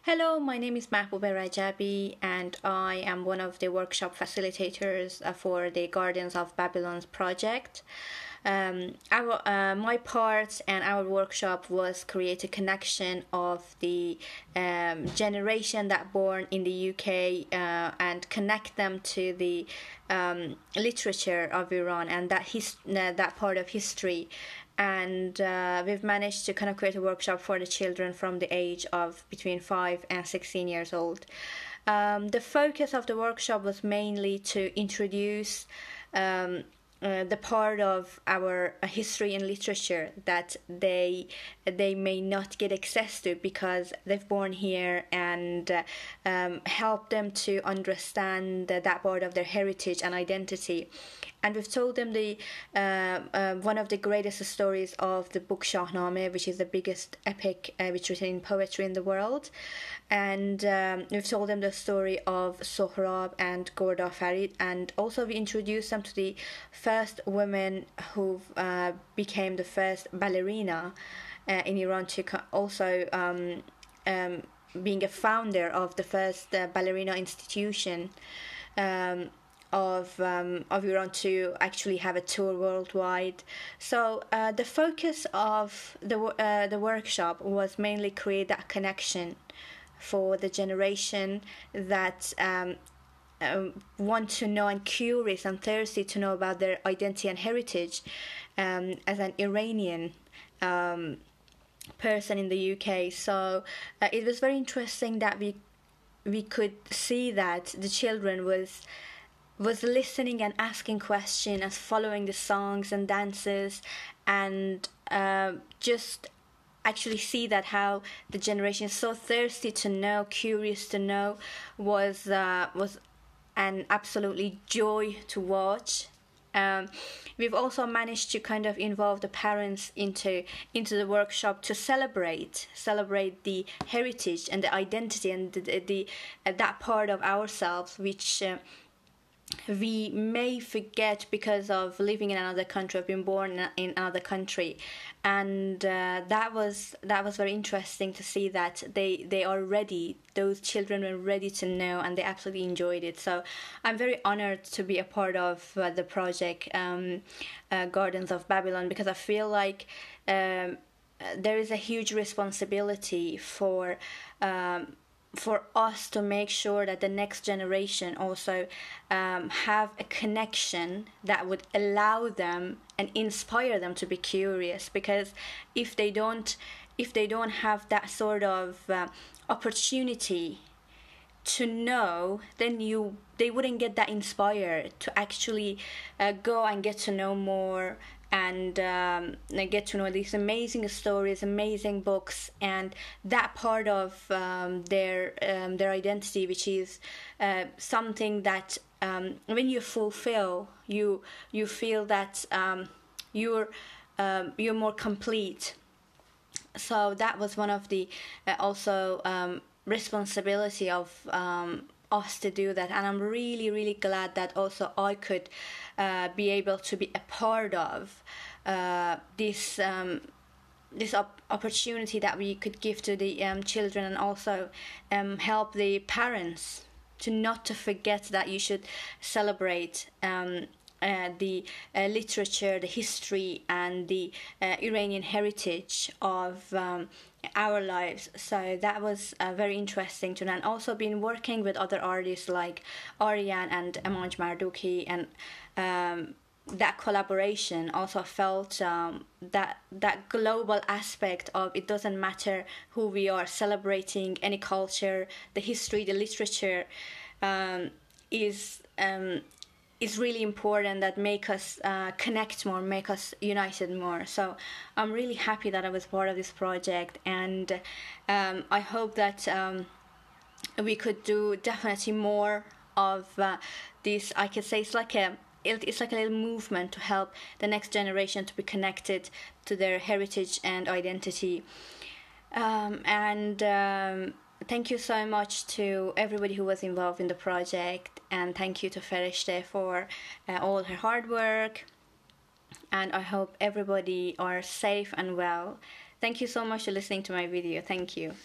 Hello, my name is Mahboobeh Rajabi and I am one of the workshop facilitators for the Guardians of Babylon's project. My part and our workshop was create a connection of the generation that born in the UK and connect them to the literature of Iran and that part of history. And we've managed to kind of create a workshop for the children from the age of between 5 and 16 years old. The focus of the workshop was mainly to introduce the part of our history and literature that they may not get access to because they've born here, and help them to understand that part of their heritage and identity. And we've told them the one of the greatest stories of the book Shahnameh, which is the biggest epic which written in poetry in the world. And we've told them the story of Sohrab and Gorda Farid, and also we introduced them to the first women who became the first ballerina in Iran, to also being a founder of the first ballerina institution of Iran to actually have a tour worldwide. So the focus of the workshop was mainly create that connection for the generation that want to know and curious and thirsty to know about their identity and heritage as an Iranian person in the UK. So it was very interesting that we could see that the children was listening and asking questions and following the songs and dances, and just actually see that how the generation is so thirsty to know, curious to know, was an absolutely joy to watch. We've also managed to kind of involve the parents into the workshop to celebrate the heritage and the identity and the that part of ourselves which we may forget because of living in another country, or being born in another country. And that was very interesting to see that they are ready. Those children were ready to know, and they absolutely enjoyed it. So I'm very honored to be a part of the project Guardians of Babylon, because I feel like there is a huge responsibility for us to make sure that the next generation also have a connection that would allow them and inspire them to be curious. Because if they don't have that sort of opportunity to know, then they wouldn't get that inspired to actually go and get to know more, and get to know these amazing stories, amazing books, and that part of their identity, which is something that when you fulfill, you feel that you're more complete. So that was one of the also responsibility of us to do that, and I'm really glad that also I could be able to be a part of this opportunity that we could give to the children, and also help the parents to not to forget that you should celebrate the literature, the history, and the Iranian heritage of our lives. So that was very interesting to know. And also been working with other artists like Aryan and Amaj Marduki, and that collaboration also felt that global aspect of it doesn't matter who we are, celebrating any culture, the history, the literature is really important, that make us connect more, make us united more. So I'm really happy that I was part of this project, and I hope that we could do definitely more of this. I could say it's like a little movement to help the next generation to be connected to their heritage and identity. Thank you so much to everybody who was involved in the project, and thank you to Ferishte for all her hard work, and I hope everybody are safe and well. Thank you so much for listening to my video. Thank you.